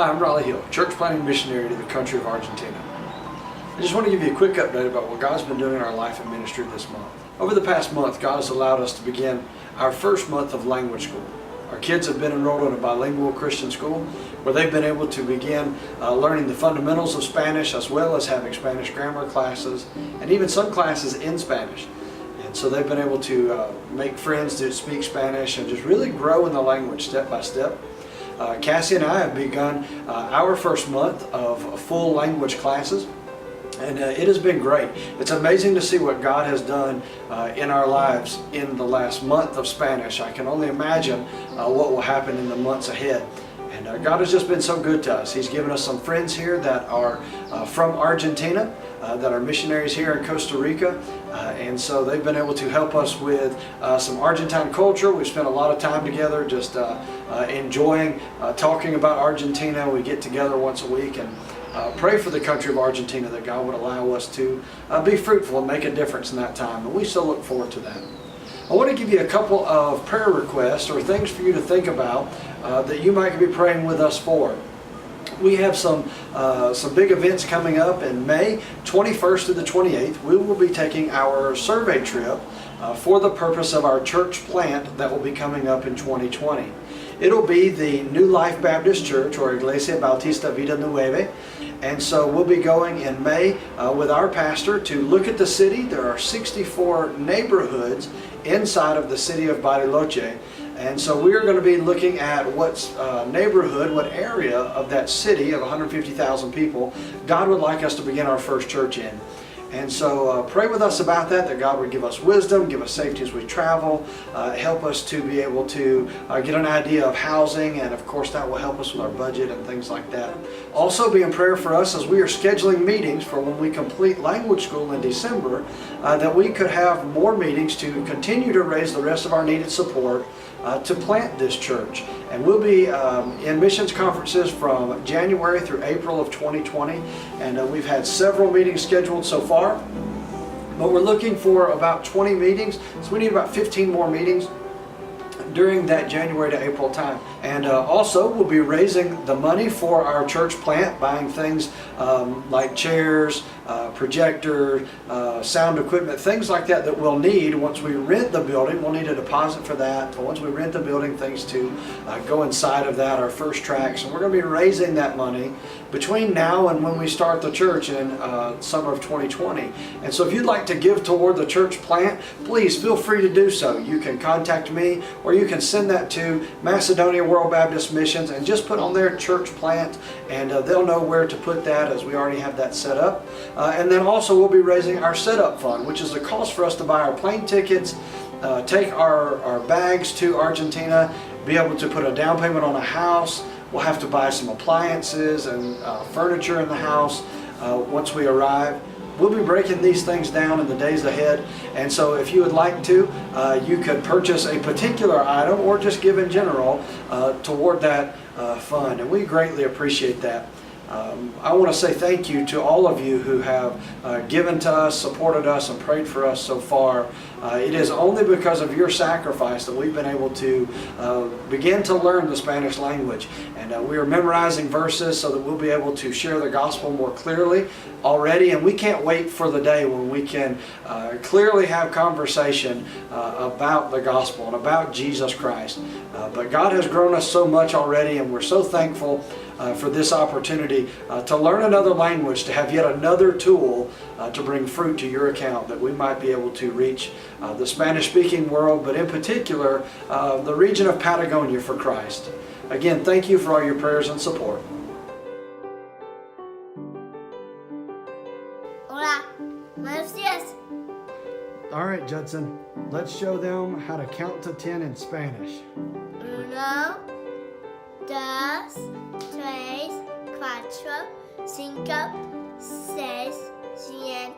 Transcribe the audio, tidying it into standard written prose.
Hi, I'm Raleigh Hill, church planting missionary to the country of Argentina. I just want to give you a quick update about what God's been doing in our life and ministry this month. Over the past month, God has allowed us to begin our first month of language school. Our kids have been enrolled in a bilingual Christian school where they've been able to begin learning the fundamentals of Spanish, as well as having Spanish grammar classes and even some classes in Spanish. And so they've been able to make friends that speak Spanish and just really grow in the language step by step. Cassie and I have begun our first month of full language classes, and it has been great. It's amazing to see what God has done in our lives in the last month of Spanish. I can only imagine what will happen in the months ahead. And God has just been so good to us. He's given us some friends here that are from Argentina, that are missionaries here in Costa Rica, and so they've been able to help us with some Argentine culture. We've spent a lot of time together just enjoying talking about Argentina. We get together once a week and pray for the country of Argentina that God would allow us to be fruitful and make a difference in that time, and we so look forward to that. I want to give you a couple of prayer requests or things for you to think about that you might be praying with us for. We have some big events coming up in May 21st to the 28th. We will be taking our survey trip for the purpose of our church plant that will be coming up in 2020. It'll be the New Life Baptist Church, or Iglesia Bautista Vida Nueva, and so we'll be going in May with our pastor to look at the city. There are 64 neighborhoods inside of the city of Bariloche, and so we're going to be looking at what neighborhood, what area of that city of 150,000 people God would like us to begin our first church in. And so pray with us about that God would give us wisdom, give us safety as we travel, help us to be able to get an idea of housing, and of course that will help us with our budget and things like that. Also be in prayer for us as we are scheduling meetings for when we complete language school in December, that we could have more meetings to continue to raise the rest of our needed support to plant this church. And we'll be in missions conferences from January through April of 2020, and we've had several meetings scheduled so far, but we're looking for about 20 meetings, so we need about 15 more meetings during that January to April time. And also we'll be raising the money for our church plant, buying things like chairs, projector, sound equipment, things like that that we'll need once we rent the building. We'll need a deposit for that, but once we rent the building, things to go inside of that, our first tracks, and we're going to be raising that money between now and when we start the church in summer of 2020. And so if you'd like to give toward the church plant, please feel free to do so. You can contact me, or you can send that to Macedonia World Baptist Missions and just put on their church plant, and they'll know where to put that, as we already have that set up. And then also we'll be raising our setup fund, which is the cost for us to buy our plane tickets, take our bags to Argentina, be able to put a down payment on a house. We'll have to buy some appliances and furniture in the house once we arrive. We'll be breaking these things down in the days ahead, and so if you would like to, you could purchase a particular item or just give in general toward that fund, and we greatly appreciate that. I want to say thank you to all of you who have given to us, supported us, and prayed for us so far. It is only because of your sacrifice that we've been able to begin to learn the Spanish language. And we are memorizing verses so that we'll be able to share the gospel more clearly already. And we can't wait for the day when we can clearly have conversation about the gospel and about Jesus Christ. But God has grown us so much already, and we're so thankful for this opportunity to learn another language, to have yet another tool to bring fruit to your account, that we might be able to reach the Spanish-speaking world, but in particular the region of Patagonia for Christ. Again, thank you for all your prayers and support. Hola, buenos días. All right, Judson, let's show them how to count to 10 in Spanish. 1, 2, 3, 4, 5, 6, 7,